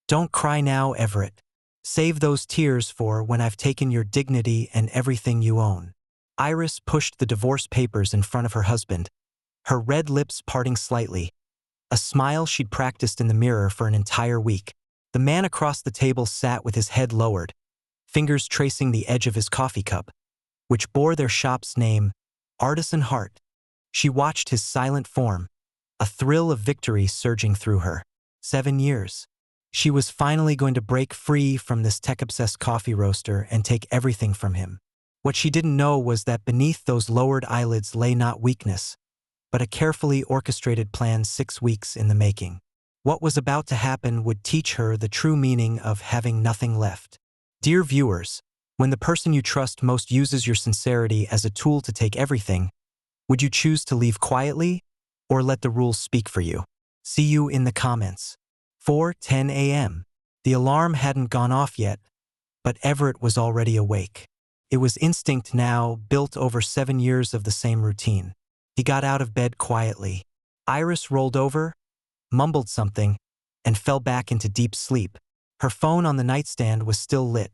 Don't cry now, Everett. Save those tears for when I've taken your dignity and everything you own. Iris pushed the divorce papers in front of her husband, her red lips parting slightly, a smile she'd practiced in the mirror for an entire week. The man across the table sat with his head lowered, fingers tracing the edge of his coffee cup, which bore their shop's name, Artisan Heart. She watched his silent form, a thrill of victory surging through her. 7 years. She was finally going to break free from this tech-obsessed coffee roaster and take everything from him. What she didn't know was that beneath those lowered eyelids lay not weakness, but a carefully orchestrated plan 6 weeks in the making. What was about to happen would teach her the true meaning of having nothing left. Dear viewers, when the person you trust most uses your sincerity as a tool to take everything, would you choose to leave quietly or let the rules speak for you? See you in the comments. 4:10 a.m. The alarm hadn't gone off yet, but Everett was already awake. It was instinct now, built over 7 years of the same routine. He got out of bed quietly. Iris rolled over, mumbled something, and fell back into deep sleep. Her phone on the nightstand was still lit.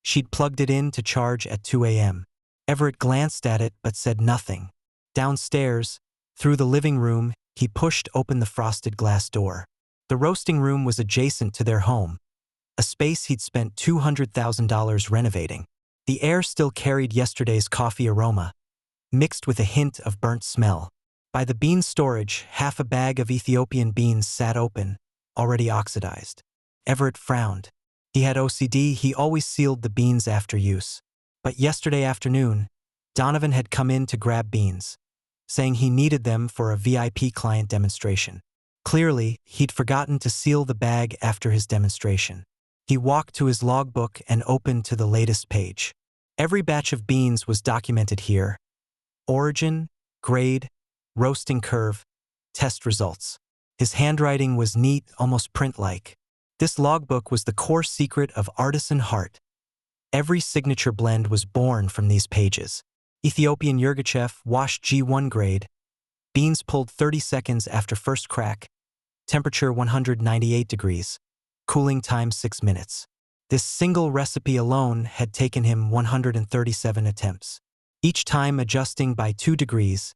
She'd plugged it in to charge at 2 a.m. Everett glanced at it but said nothing. Downstairs, through the living room, he pushed open the frosted glass door. The roasting room was adjacent to their home, a space he'd spent $200,000 renovating. The air still carried yesterday's coffee aroma, mixed with a hint of burnt smell. By the bean storage, half a bag of Ethiopian beans sat open, already oxidized. Everett frowned. He had OCD, he always sealed the beans after use. But yesterday afternoon, Donovan had come in to grab beans, saying he needed them for a VIP client demonstration. Clearly, he'd forgotten to seal the bag after his demonstration. He walked to his logbook and opened to the latest page. Every batch of beans was documented here. Origin, grade, roasting curve, test results. His handwriting was neat, almost print-like. This logbook was the core secret of Artisan Heart. Every signature blend was born from these pages. Ethiopian Yirgacheffe washed G1 grade. Beans pulled 30 seconds after first crack. Temperature 198 degrees. Cooling time 6 minutes. This single recipe alone had taken him 137 attempts, each time adjusting by 2 degrees,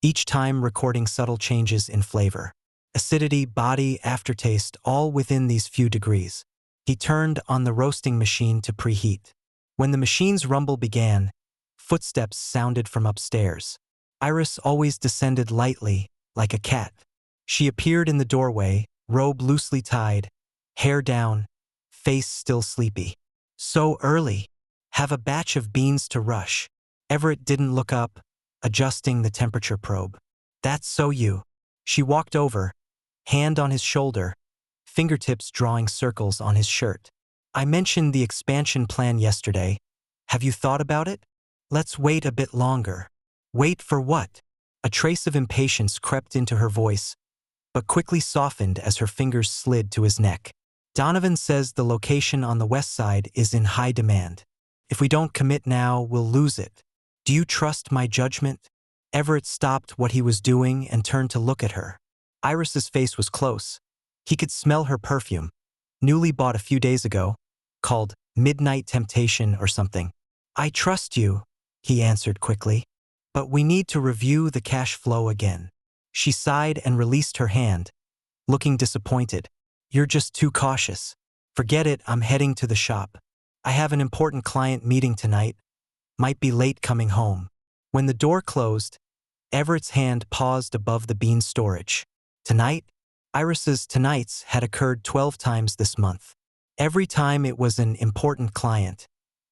each time recording subtle changes in flavor. Acidity, body, aftertaste, all within these few degrees. He turned on the roasting machine to preheat. When the machine's rumble began, footsteps sounded from upstairs. Iris always descended lightly, like a cat. She appeared in the doorway, robe loosely tied, hair down, face still sleepy. So early. Have a batch of beans to rush. Everett didn't look up, adjusting the temperature probe. That's so you. She walked over, hand on his shoulder, fingertips drawing circles on his shirt. I mentioned the expansion plan yesterday. Have you thought about it? Let's wait a bit longer. Wait for what? A trace of impatience crept into her voice, but quickly softened as her fingers slid to his neck. Donovan says the location on the west side is in high demand. If we don't commit now, we'll lose it. Do you trust my judgment? Everett stopped what he was doing and turned to look at her. Iris's face was close. He could smell her perfume, newly bought a few days ago, called Midnight Temptation or something. I trust you, he answered quickly, but we need to review the cash flow again. She sighed and released her hand, looking disappointed. You're just too cautious. Forget it, I'm heading to the shop. I have an important client meeting tonight. Might be late coming home. When the door closed, Everett's hand paused above the bean storage. Tonight? Iris's tonights had occurred 12 times this month. Every time it was an important client.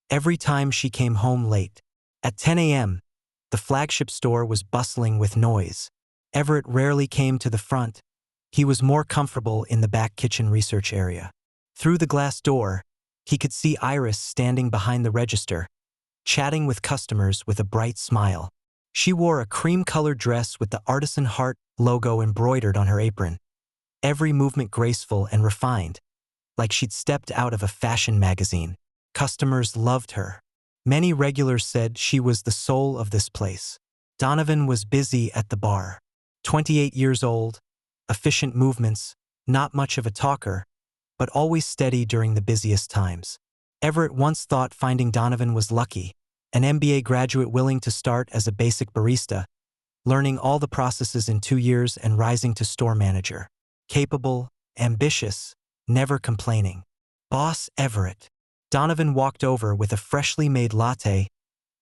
Every time she came home late. At 10 a.m., the flagship store was bustling with noise. Everett rarely came to the front. He was more comfortable in the back kitchen research area. Through the glass door, he could see Iris standing behind the register, chatting with customers with a bright smile. She wore a cream-colored dress with the Artisan Heart logo embroidered on her apron, every movement graceful and refined, like she'd stepped out of a fashion magazine. Customers loved her. Many regulars said she was the soul of this place. Donovan was busy at the bar. 28 years old, efficient movements, not much of a talker, but always steady during the busiest times. Everett once thought finding Donovan was lucky, an MBA graduate willing to start as a basic barista, learning all the processes in 2 years and rising to store manager. Capable, ambitious, never complaining. Boss Everett. Donovan walked over with a freshly made latte,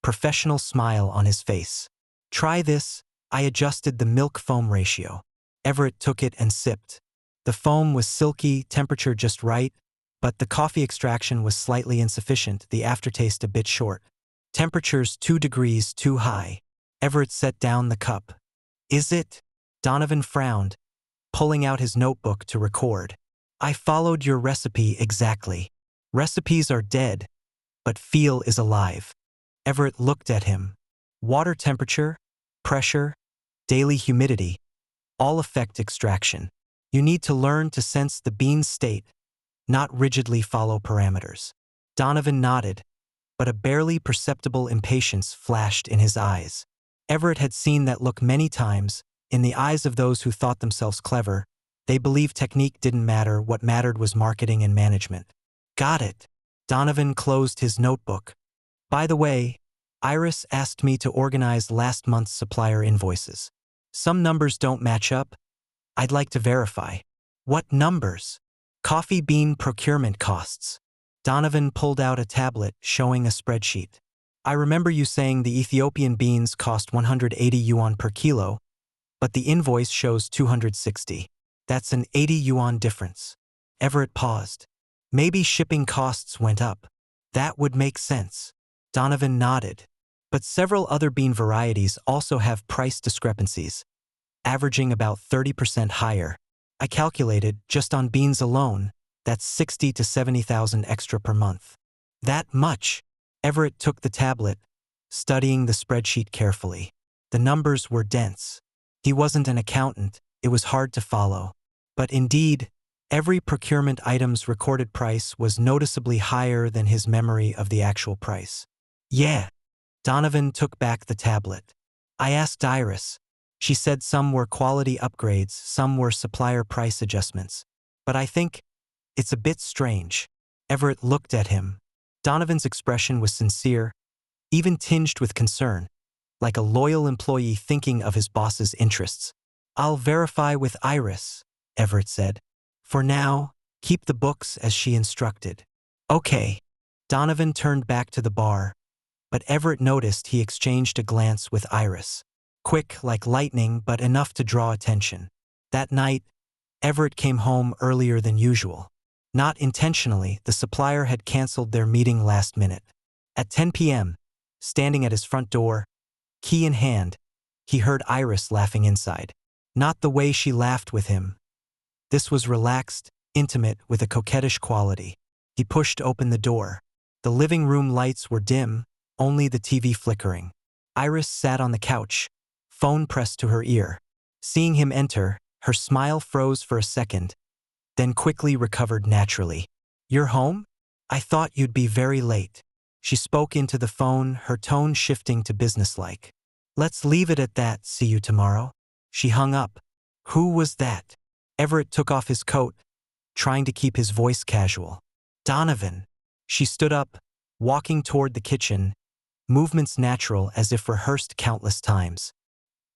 professional smile on his face. Try this. I adjusted the milk foam ratio. Everett took it and sipped. The foam was silky, temperature just right, but the coffee extraction was slightly insufficient, the aftertaste a bit short. Temperature's 2 degrees too high. Everett set down the cup. Is it? Donovan frowned, pulling out his notebook to record. I followed your recipe exactly. Recipes are dead, but feel is alive. Everett looked at him. Water temperature, pressure, daily humidity, all affect extraction. You need to learn to sense the bean's state, not rigidly follow parameters. Donovan nodded, but a barely perceptible impatience flashed in his eyes. Everett had seen that look many times. In the eyes of those who thought themselves clever, they believed technique didn't matter, what mattered was marketing and management. Got it. Donovan closed his notebook. By the way, Iris asked me to organize last month's supplier invoices. Some numbers don't match up. I'd like to verify. What numbers? Coffee bean procurement costs. Donovan pulled out a tablet showing a spreadsheet. I remember you saying the Ethiopian beans cost 180 yuan per kilo, but the invoice shows 260. That's an 80 yuan difference. Everett paused. Maybe shipping costs went up. That would make sense. Donovan nodded. But several other bean varieties also have price discrepancies, averaging about 30% higher. I calculated, just on beans alone, that's 60 to 70,000 extra per month. That much? Everett took the tablet, studying the spreadsheet carefully. The numbers were dense. He wasn't an accountant, it was hard to follow. But indeed, every procurement item's recorded price was noticeably higher than his memory of the actual price. Yeah. Donovan took back the tablet. I asked Iris. She said some were quality upgrades, some were supplier price adjustments. But I think it's a bit strange. Everett looked at him. Donovan's expression was sincere, even tinged with concern, like a loyal employee thinking of his boss's interests. I'll verify with Iris, Everett said. For now, keep the books as she instructed. Okay. Donovan turned back to the bar, but Everett noticed he exchanged a glance with Iris. Quick like lightning, but enough to draw attention. That night, Everett came home earlier than usual. Not intentionally, the supplier had canceled their meeting last minute. At 10 p.m., standing at his front door, key in hand, he heard Iris laughing inside. Not the way she laughed with him. This was relaxed, intimate, with a coquettish quality. He pushed open the door. The living room lights were dim, only the TV flickering. Iris sat on the couch, phone pressed to her ear. Seeing him enter, her smile froze for a second, then quickly recovered naturally. You're home? I thought you'd be very late. She spoke into the phone, her tone shifting to businesslike. Let's leave it at that, see you tomorrow. She hung up. Who was that? Everett took off his coat, trying to keep his voice casual. Donovan. She stood up, walking toward the kitchen, movements natural as if rehearsed countless times.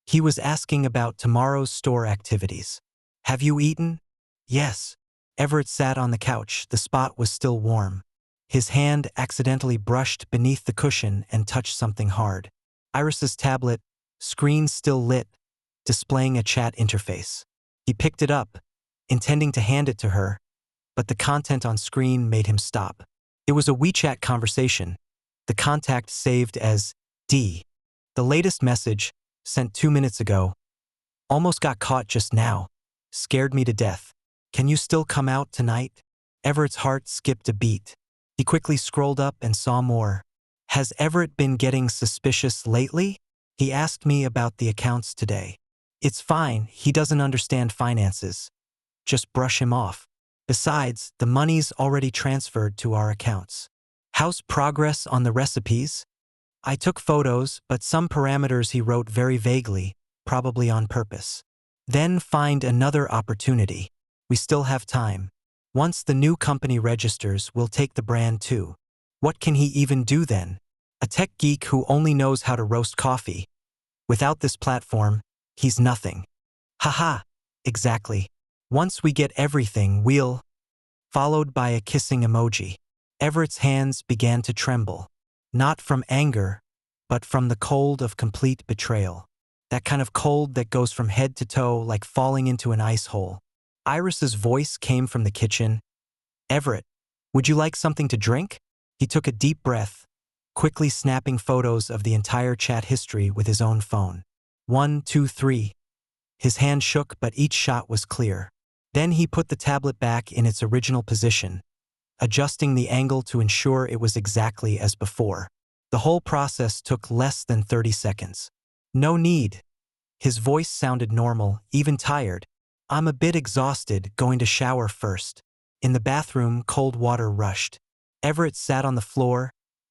He was asking about tomorrow's store activities. Have you eaten? Yes. Everett sat on the couch, the spot was still warm. His hand accidentally brushed beneath the cushion and touched something hard. Iris's tablet, screen still lit, displaying a chat interface. He picked it up, intending to hand it to her, but the content on screen made him stop. It was a WeChat conversation, the contact saved as D. The latest message, sent 2 minutes ago. Almost got caught just now. Scared me to death. Can you still come out tonight? Everett's heart skipped a beat. He quickly scrolled up and saw more. Has Everett been getting suspicious lately? He asked me about the accounts today. It's fine, he doesn't understand finances. Just brush him off. Besides, the money's already transferred to our accounts. How's progress on the recipes? I took photos, but some parameters he wrote very vaguely, probably on purpose. Then find another opportunity. We still have time. Once the new company registers, we'll take the brand too. What can he even do then? A tech geek who only knows how to roast coffee. Without this platform, he's nothing. Haha, exactly. Once we get everything, we'll… Followed by a kissing emoji. Everett's hands began to tremble. Not from anger, but from the cold of complete betrayal. That kind of cold that goes from head to toe like falling into an ice hole. Iris's voice came from the kitchen. Everett, would you like something to drink? He took a deep breath, quickly snapping photos of the entire chat history with his own phone. 1, 2, 3. His hand shook, but each shot was clear. Then he put the tablet back in its original position, adjusting the angle to ensure it was exactly as before. The whole process took less than 30 seconds. No need. His voice sounded normal, even tired. I'm a bit exhausted, going to shower first. In the bathroom, cold water rushed. Everett sat on the floor,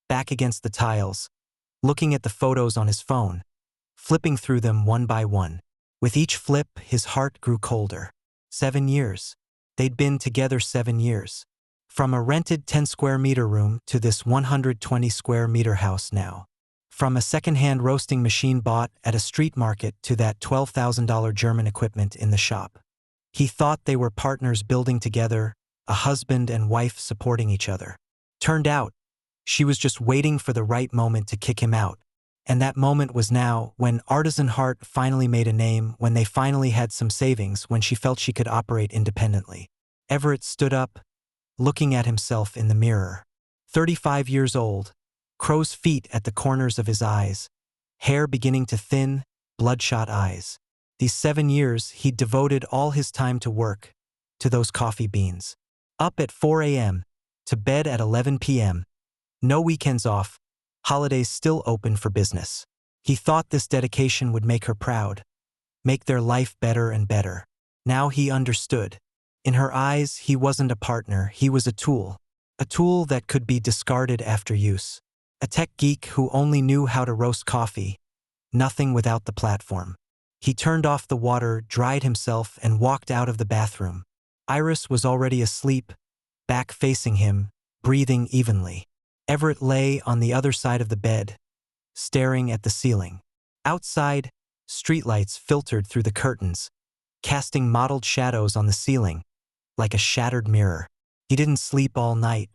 back against the tiles, looking at the photos on his phone, flipping through them one by one. With each flip, his heart grew colder. 7 years. They'd been together 7 years. From a rented 10-square-meter room to this 120-square-meter house now. From a second-hand roasting machine bought at a street market to that $12,000 German equipment in the shop. He thought they were partners building together, a husband and wife supporting each other. Turned out, she was just waiting for the right moment to kick him out. And that moment was now, when Artisan Heart finally made a name, when they finally had some savings, when she felt she could operate independently. Everett stood up, looking at himself in the mirror. 35 years old, crow's feet at the corners of his eyes, hair beginning to thin, bloodshot eyes. These 7 years, he'd devoted all his time to work, to those coffee beans. Up at 4 a.m., to bed at 11 p.m., no weekends off, holidays still open for business. He thought this dedication would make her proud, make their life better and better. Now he understood. In her eyes, he wasn't a partner, he was a tool that could be discarded after use. A tech geek who only knew how to roast coffee, nothing without the platform. He turned off the water, dried himself, and walked out of the bathroom. Iris was already asleep, back facing him, breathing evenly. Everett lay on the other side of the bed, staring at the ceiling. Outside, streetlights filtered through the curtains, casting mottled shadows on the ceiling, like a shattered mirror. He didn't sleep all night.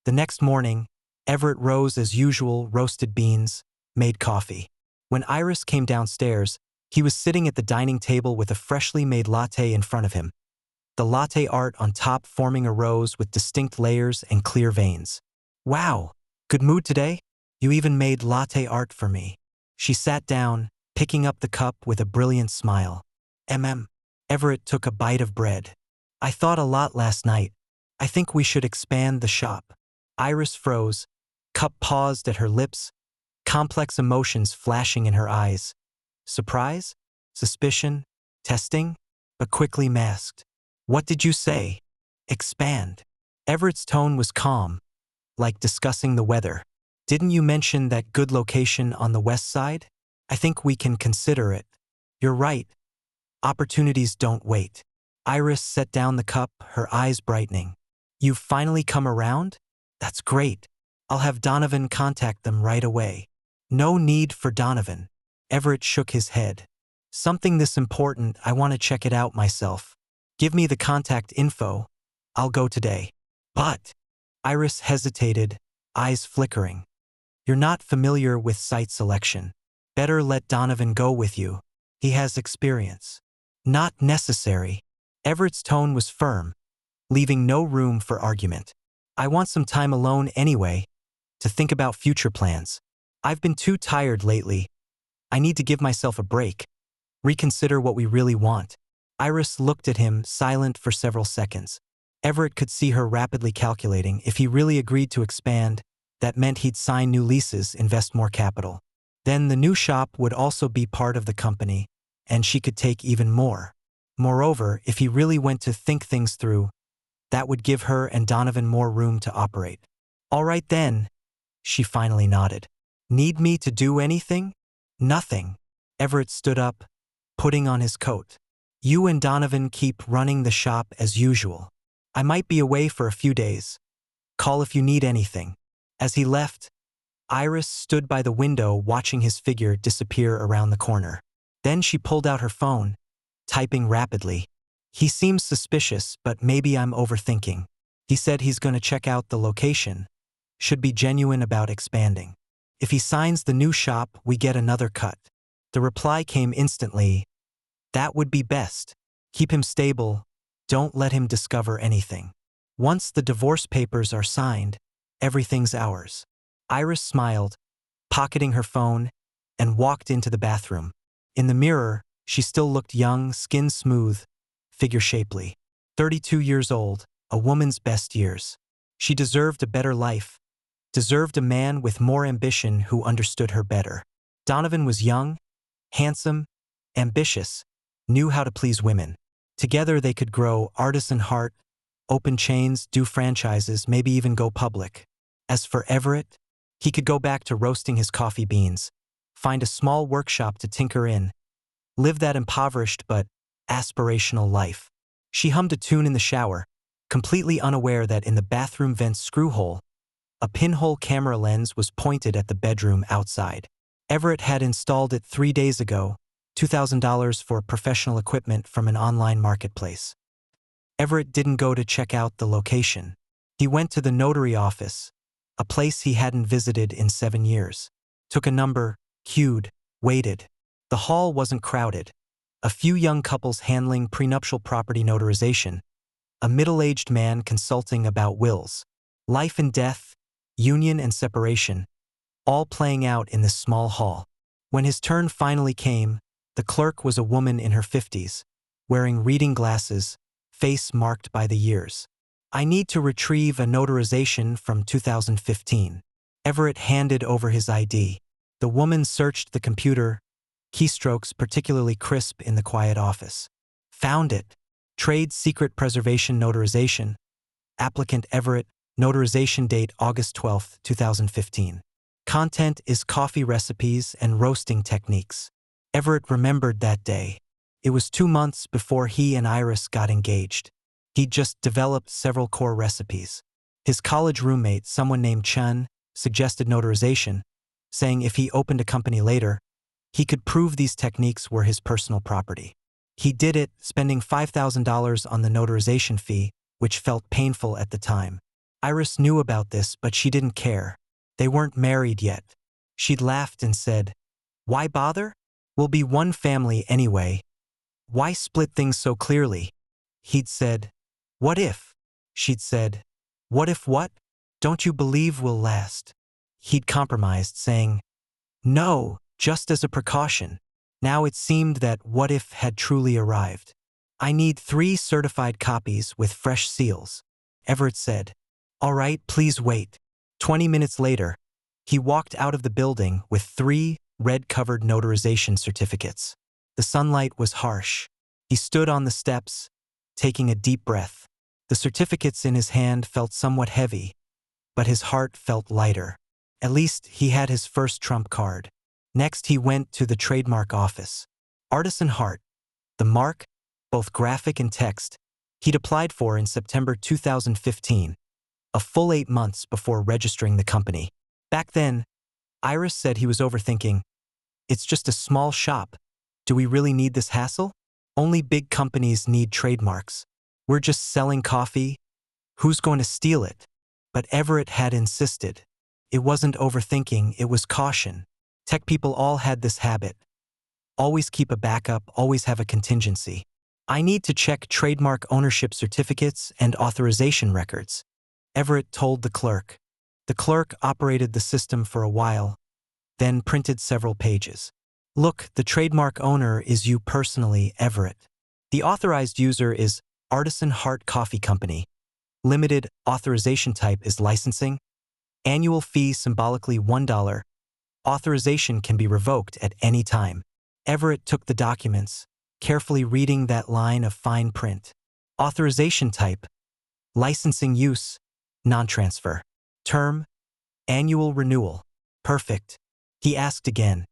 The next morning, Everett rose as usual, roasted beans, made coffee. When Iris came downstairs, he was sitting at the dining table with a freshly made latte in front of him. The latte art on top forming a rose with distinct layers and clear veins. Wow, good mood today? You even made latte art for me. She sat down, picking up the cup with a brilliant smile. Everett took a bite of bread. I thought a lot last night. I think we should expand the shop. Iris froze, cup paused at her lips, complex emotions flashing in her eyes. Surprise? Suspicion? Testing? But quickly masked. What did you say? Expand. Everett's tone was calm, like discussing the weather. Didn't you mention that good location on the west side? I think we can consider it. You're right. Opportunities don't wait. Iris set down the cup, her eyes brightening. You've finally come around? That's great. I'll have Donovan contact them right away. No need for Donovan. Everett shook his head. Something this important, I want to check it out myself. Give me the contact info. I'll go today. But… Iris hesitated, eyes flickering. You're not familiar with site selection. Better let Donovan go with you. He has experience. Not necessary. Everett's tone was firm, leaving no room for argument. I want some time alone anyway, to think about future plans. I've been too tired lately. I need to give myself a break. Reconsider what we really want. Iris looked at him, silent for several seconds. Everett could see her rapidly calculating. If he really agreed to expand, that meant he'd sign new leases, invest more capital. Then the new shop would also be part of the company, and she could take even more. Moreover, if he really went to think things through, that would give her and Donovan more room to operate. All right then, she finally nodded. Need me to do anything? Nothing. Everett stood up, putting on his coat. You and Donovan keep running the shop as usual. I might be away for a few days. Call if you need anything. As he left, Iris stood by the window watching his figure disappear around the corner. Then she pulled out her phone, typing rapidly. He seems suspicious, but maybe I'm overthinking. He said he's going to check out the location. Should be genuine about expanding. If he signs the new shop, we get another cut. The reply came instantly. That would be best. Keep him stable. Don't let him discover anything. Once the divorce papers are signed, everything's ours. Iris smiled, pocketing her phone, and walked into the bathroom. In the mirror, she still looked young, skin smooth, figure shapely. 32 years old, a woman's best years. She deserved a better life, deserved a man with more ambition who understood her better. Donovan was young, handsome, ambitious, knew how to please women. Together they could grow Artisan Heart, open chains, do franchises, maybe even go public. As for Everett, he could go back to roasting his coffee beans, find a small workshop to tinker in, live that impoverished but aspirational life. She hummed a tune in the shower, completely unaware that in the bathroom vent's screw hole, a pinhole camera lens was pointed at the bedroom outside. Everett had installed it 3 days ago, $2,000 for professional equipment from an online marketplace. Everett didn't go to check out the location. He went to the notary office, a place he hadn't visited in 7 years. Took a number, queued, waited. The hall wasn't crowded. A few young couples handling prenuptial property notarization, a middle-aged man consulting about wills, life and death, union and separation, all playing out in this small hall. When his turn finally came, the clerk was a woman in her 50s, wearing reading glasses, face marked by the years. I need to retrieve a notarization from 2015. Everett handed over his ID. The woman searched the computer, keystrokes particularly crisp in the quiet office. Found it. Trade Secret Preservation Notarization. Applicant Everett. Notarization date August 12, 2015. Content is coffee recipes and roasting techniques. Everett remembered that day. It was 2 months before he and Iris got engaged. He'd just developed several core recipes. His college roommate, someone named Chun, suggested notarization, saying if he opened a company later, he could prove these techniques were his personal property. He did it, spending $5,000 on the notarization fee, which felt painful at the time. Iris knew about this, but she didn't care. They weren't married yet. She'd laughed and said, "Why bother? We'll be one family anyway. Why split things so clearly?" He'd said, "What if?" She'd said, "What if what? Don't you believe we'll last?" He'd compromised, saying, "No, just as a precaution." Now it seemed that what if had truly arrived. "I need 3 certified copies with fresh seals," Everett said. "All right, please wait." 20 minutes later, he walked out of the building with 3 red-covered notarization certificates. The sunlight was harsh. He stood on the steps, taking a deep breath. The certificates in his hand felt somewhat heavy, but his heart felt lighter. At least he had his first trump card. Next, he went to the trademark office. Artisan Heart, the mark, both graphic and text, he'd applied for in September 2015, a full 8 months before registering the company. Back then, Iris said he was overthinking. "It's just a small shop. Do we really need this hassle? Only big companies need trademarks. We're just selling coffee. Who's going to steal it?" But Everett had insisted. It wasn't overthinking, it was caution. Tech people all had this habit. Always keep a backup, always have a contingency. "I need to check trademark ownership certificates and authorization records," Everett told the clerk. The clerk operated the system for a while, then printed several pages. "Look, the trademark owner is you personally, Everett. The authorized user is Artisan Heart Coffee Company. Limited authorization type is licensing. Annual fee symbolically $1. Authorization can be revoked at any time." Everett took the documents, carefully reading that line of fine print. Authorization type, licensing use, non-transfer. Term, annual renewal. Perfect. He asked again,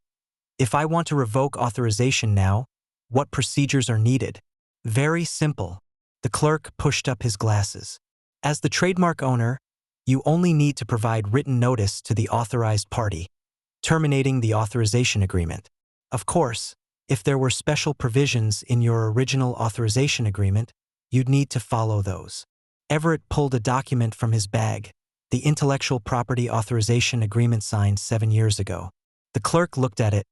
"If I want to revoke authorization now, what procedures are needed?" "Very simple." The clerk pushed up his glasses. As the trademark owner, you only need to provide written notice to the authorized party, terminating the authorization agreement. Of course, if there were special provisions in your original authorization agreement, you'd need to follow those. Everett pulled a document from his bag, the Intellectual Property Authorization Agreement signed 7 years ago. The clerk looked at it.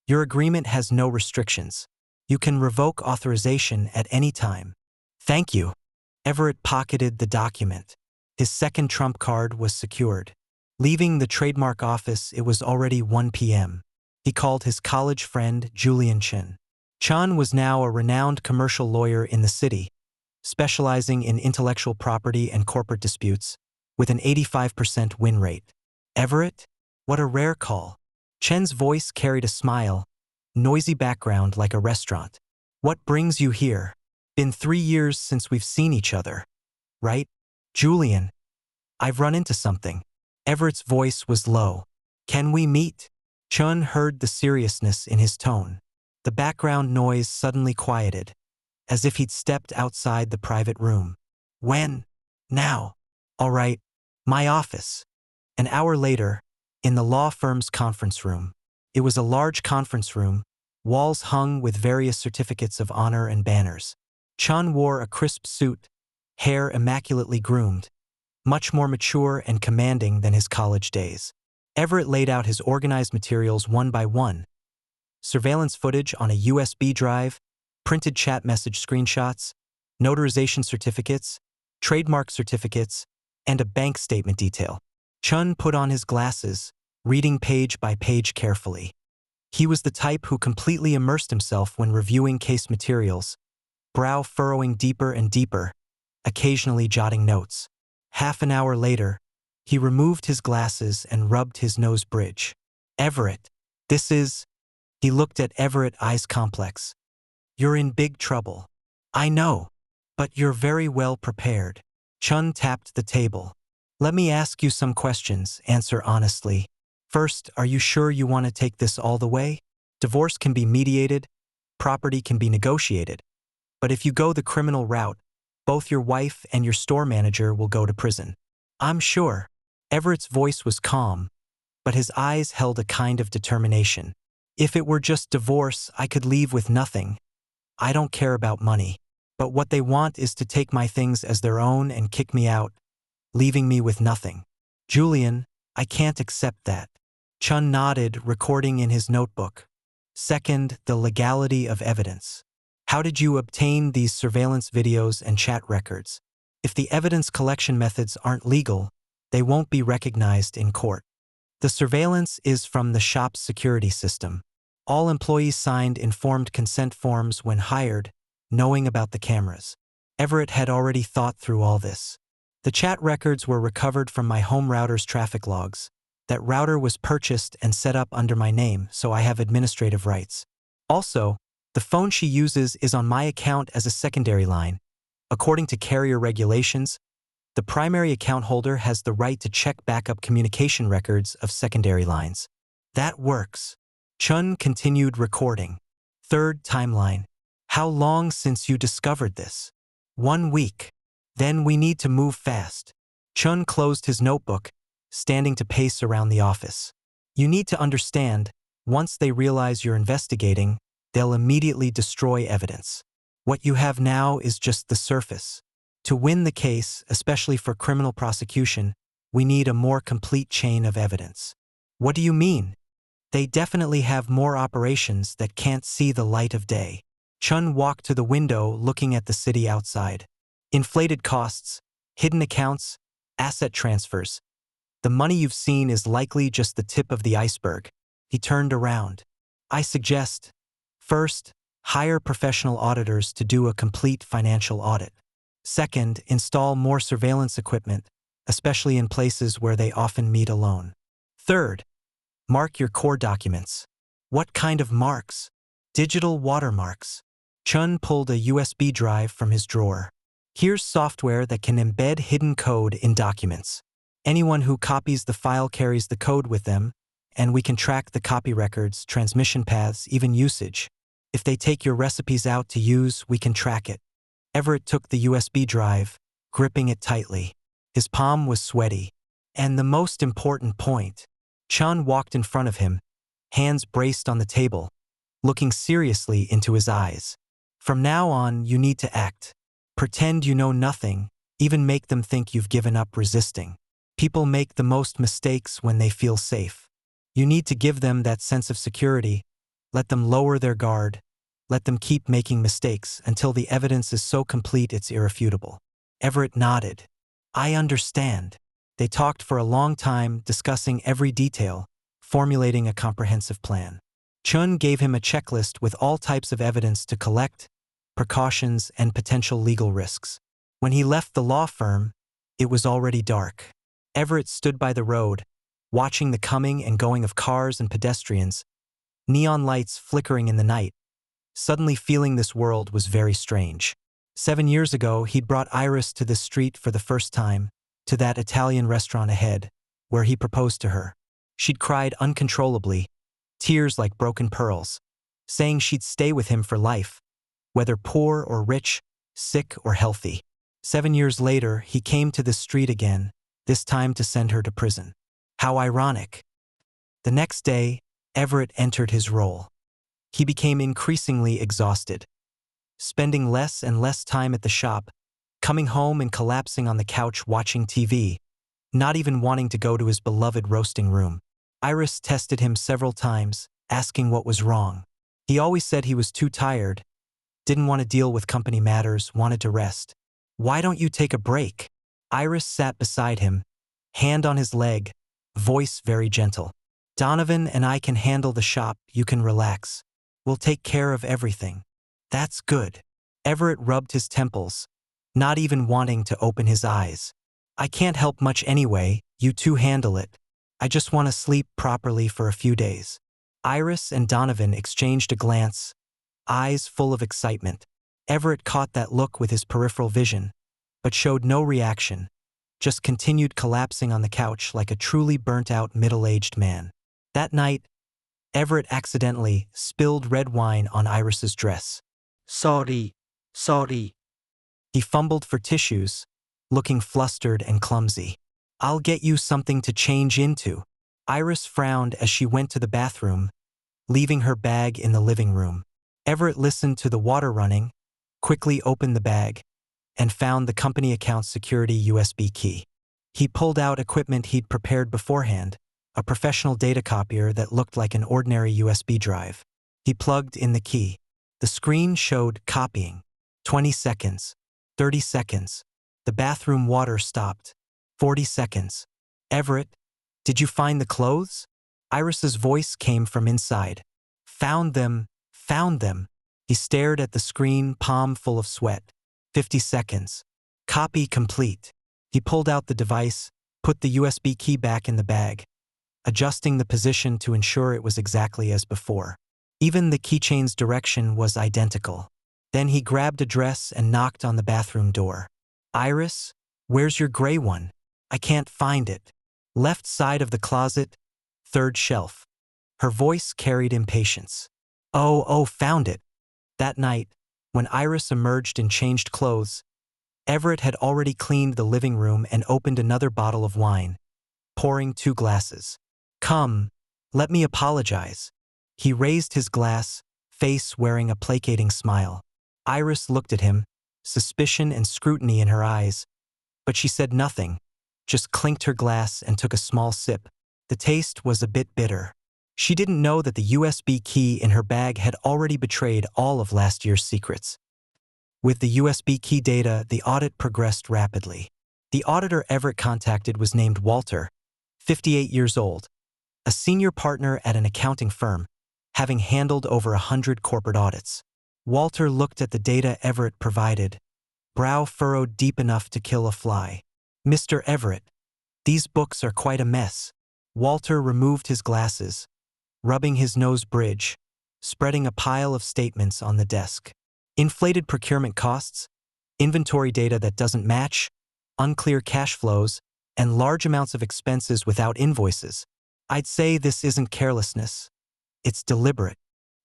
Your agreement has no restrictions. You can revoke authorization at any time. Thank you. Everett pocketed the document. His second trump card was secured. Leaving the trademark office, it was already 1 p.m. He called his college friend, Julian Chen. Chen was now a renowned commercial lawyer in the city, specializing in intellectual property and corporate disputes, with an 85% win rate. Everett? What a rare call. Chen's voice carried a smile, noisy background like a restaurant. What brings you here? Been 3 years since we've seen each other, right? Julian, I've run into something. Everett's voice was low. Can we meet? Chen heard the seriousness in his tone. The background noise suddenly quieted, as if he'd stepped outside the private room. When? Now. All right, my office. An hour later, in the law firm's conference room. It was a large conference room, walls hung with various certificates of honor and banners. Chen wore a crisp suit, hair immaculately groomed, much more mature and commanding than his college days. Everett laid out his organized materials one by one. Surveillance footage on a USB drive, printed chat message screenshots, notarization certificates, trademark certificates, and a bank statement detail. Chen put on his glasses, reading page by page carefully. He was the type who completely immersed himself when reviewing case materials, brow furrowing deeper and deeper, occasionally jotting notes. Half an hour later, he removed his glasses and rubbed his nose bridge. Everett, this is... He looked at Everett, eyes complex. You're in big trouble. I know, but you're very well prepared. Chen tapped the table. Let me ask you some questions, answer honestly. First, are you sure you want to take this all the way? Divorce can be mediated, property can be negotiated. But if you go the criminal route, both your wife and your store manager will go to prison. I'm sure. Everett's voice was calm, but his eyes held a kind of determination. If it were just divorce, I could leave with nothing. I don't care about money. But what they want is to take my things as their own and kick me out, leaving me with nothing. Julian, I can't accept that. Chen nodded, recording in his notebook. Second, the legality of evidence. How did you obtain these surveillance videos and chat records? If the evidence collection methods aren't legal, they won't be recognized in court. The surveillance is from the shop's security system. All employees signed informed consent forms when hired, knowing about the cameras. Everett had already thought through all this. The chat records were recovered from my home router's traffic logs. That router was purchased and set up under my name, so I have administrative rights. Also, the phone she uses is on my account as a secondary line. According to carrier regulations, the primary account holder has the right to check backup communication records of secondary lines. That works. Chen continued recording. Third timeline. How long since you discovered this? 1 week. Then we need to move fast. Chen closed his notebook, standing to pace around the office. You need to understand, once they realize you're investigating, they'll immediately destroy evidence. What you have now is just the surface. To win the case, especially for criminal prosecution, we need a more complete chain of evidence. What do you mean? They definitely have more operations that can't see the light of day. Chen walked to the window, looking at the city outside. Inflated costs, hidden accounts, asset transfers. The money you've seen is likely just the tip of the iceberg. He turned around. I suggest, first, hire professional auditors to do a complete financial audit. Second, install more surveillance equipment, especially in places where they often meet alone. Third, mark your core documents. What kind of marks? Digital watermarks. Chen pulled a USB drive from his drawer. Here's software that can embed hidden code in documents. Anyone who copies the file carries the code with them, and we can track the copy records, transmission paths, even usage. If they take your recipes out to use, we can track it. Everett took the USB drive, gripping it tightly. His palm was sweaty. And the most important point, Chun walked in front of him, hands braced on the table, looking seriously into his eyes. From now on, you need to act. Pretend you know nothing, even make them think you've given up resisting. People make the most mistakes when they feel safe. You need to give them that sense of security. Let them lower their guard. Let them keep making mistakes until the evidence is so complete it's irrefutable. Everett nodded. I understand. They talked for a long time, discussing every detail, formulating a comprehensive plan. Chun gave him a checklist with all types of evidence to collect, precautions, and potential legal risks. When he left the law firm, it was already dark. Everett stood by the road, watching the coming and going of cars and pedestrians, neon lights flickering in the night, suddenly feeling this world was very strange. 7 years ago, he'd brought Iris to this street for the first time, to that Italian restaurant ahead, where he proposed to her. She'd cried uncontrollably, tears like broken pearls, saying she'd stay with him for life, whether poor or rich, sick or healthy. 7 years later, he came to this street again, this time to send her to prison. How ironic. The next day, Everett entered his role. He became increasingly exhausted, spending less and less time at the shop, coming home and collapsing on the couch watching TV, not even wanting to go to his beloved roasting room. Iris tested him several times, asking what was wrong. He always said he was too tired, didn't want to deal with company matters, wanted to rest. Why don't you take a break? Iris sat beside him, hand on his leg, voice very gentle. Donovan and I can handle the shop, you can relax. We'll take care of everything. That's good. Everett rubbed his temples, not even wanting to open his eyes. I can't help much anyway, you two handle it. I just want to sleep properly for a few days. Iris and Donovan exchanged a glance, eyes full of excitement. Everett caught that look with his peripheral vision, but showed no reaction, just continued collapsing on the couch like a truly burnt-out middle-aged man. That night, Everett accidentally spilled red wine on Iris's dress. Sorry. He fumbled for tissues, looking flustered and clumsy. I'll get you something to change into. Iris frowned as she went to the bathroom, leaving her bag in the living room. Everett listened to the water running, quickly opened the bag, and found the company account security USB key. He pulled out equipment he'd prepared beforehand, a professional data copier that looked like an ordinary USB drive. He plugged in the key. The screen showed copying. 20 seconds. 30 seconds. The bathroom water stopped. 40 seconds. Everett, did you find the clothes? Iris's voice came from inside. Found them. He stared at the screen, palm full of sweat. 50 seconds. Copy complete. He pulled out the device, put the USB key back in the bag, adjusting the position to ensure it was exactly as before. Even the keychain's direction was identical. Then he grabbed a dress and knocked on the bathroom door. Iris, where's your gray one? I can't find it. Left side of the closet, third shelf. Her voice carried impatience. Oh, found it. That night, when Iris emerged in changed clothes, Everett had already cleaned the living room and opened another bottle of wine, pouring 2 glasses. Come, let me apologize. He raised his glass, face wearing a placating smile. Iris looked at him, suspicion and scrutiny in her eyes, but she said nothing, just clinked her glass and took a small sip. The taste was a bit bitter. She didn't know that the USB key in her bag had already betrayed all of last year's secrets. With the USB key data, the audit progressed rapidly. The auditor Everett contacted was named Walter, 58 years old, a senior partner at an accounting firm, having handled over 100 corporate audits. Walter looked at the data Everett provided, brow furrowed deep enough to kill a fly. Mr. Everett, these books are quite a mess. Walter removed his glasses, rubbing his nose bridge, spreading a pile of statements on the desk. Inflated procurement costs, inventory data that doesn't match, unclear cash flows, and large amounts of expenses without invoices. I'd say this isn't carelessness. It's deliberate.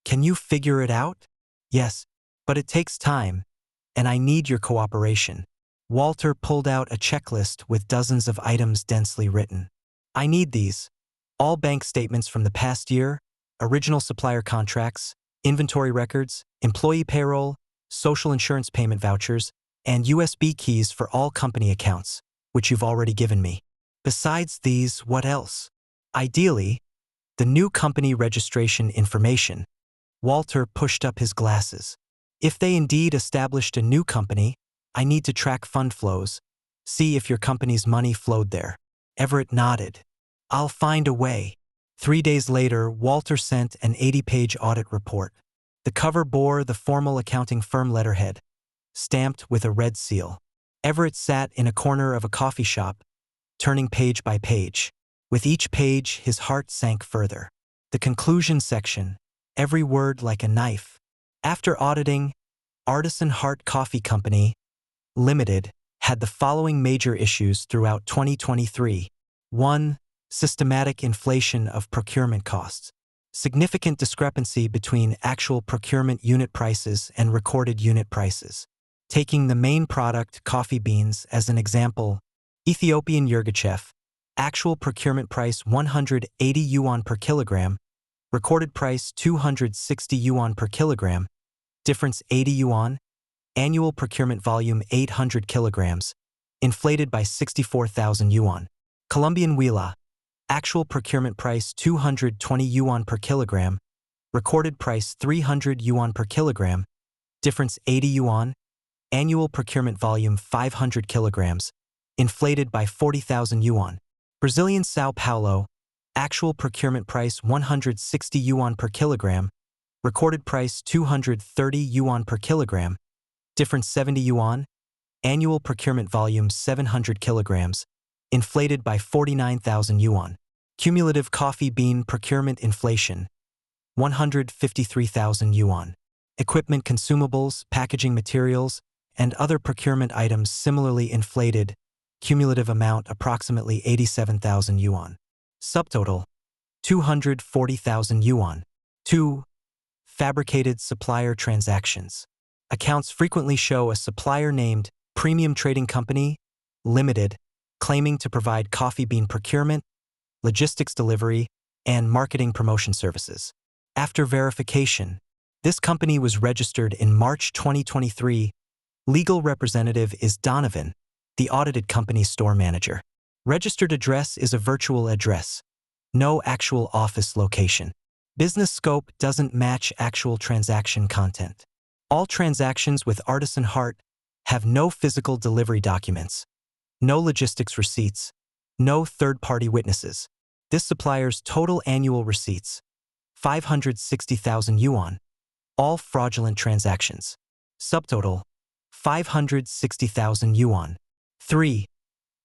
Can you figure it out? Yes, but it takes time, and I need your cooperation. Walter pulled out a checklist with dozens of items densely written. I need these. All bank statements from the past year, original supplier contracts, inventory records, employee payroll, social insurance payment vouchers, and USB keys for all company accounts, which you've already given me. Besides these, what else? Ideally, the new company registration information. Walter pushed up his glasses. If they indeed established a new company, I need to track fund flows, see if your company's money flowed there. Everett nodded. I'll find a way. 3 days later, Walter sent an 80-page audit report. The cover bore the formal accounting firm letterhead, stamped with a red seal. Everett sat in a corner of a coffee shop, turning page by page. With each page, his heart sank further. The conclusion section, every word like a knife. After auditing, Artisan Hart Coffee Company, Limited, had the following major issues throughout 2023. 1. Systematic inflation of procurement costs. Significant discrepancy between actual procurement unit prices and recorded unit prices. Taking the main product, coffee beans, as an example, Ethiopian Yirgacheffe, actual procurement price 180 yuan per kilogram, recorded price 260 yuan per kilogram, difference 80 yuan, annual procurement volume 800 kilograms, inflated by 64,000 yuan. Colombian Huila, actual procurement price 220 yuan per kilogram, recorded price 300 yuan per kilogram, difference 80 yuan, annual procurement volume 500 kilograms, inflated by 40,000 yuan. Brazilian Sao Paulo, actual procurement price 160 yuan per kilogram, recorded price 230 yuan per kilogram, difference 70 yuan, annual procurement volume 700 kilograms, inflated by 49,000 yuan. Cumulative coffee bean procurement inflation, 153,000 yuan. Equipment consumables, packaging materials, and other procurement items similarly inflated, cumulative amount approximately 87,000 yuan. Subtotal, 240,000 yuan. 2. Fabricated supplier transactions. Accounts frequently show a supplier named Premium Trading Company, Limited, claiming to provide coffee bean procurement, logistics delivery, and marketing promotion services. After verification, this company was registered in March 2023. Legal representative is Donovan, the audited company's store manager. Registered address is a virtual address. No actual office location. Business scope doesn't match actual transaction content. All transactions with Artisan Hart have no physical delivery documents, no logistics receipts, no third-party witnesses. This supplier's total annual receipts, 560,000 yuan. All fraudulent transactions. Subtotal, 560,000 yuan. 3.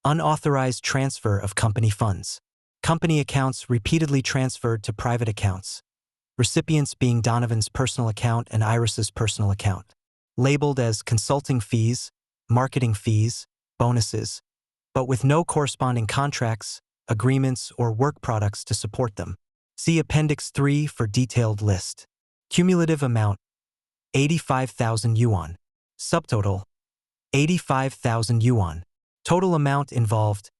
Unauthorized transfer of company funds. Company accounts repeatedly transferred to private accounts. Recipients being Donovan's personal account and Iris's personal account. Labeled as consulting fees, marketing fees, bonuses, but with no corresponding contracts, agreements, or work products to support them. See Appendix 3 for detailed list. Cumulative amount, 85,000 yuan. Subtotal, 85,000 yuan. Total amount involved,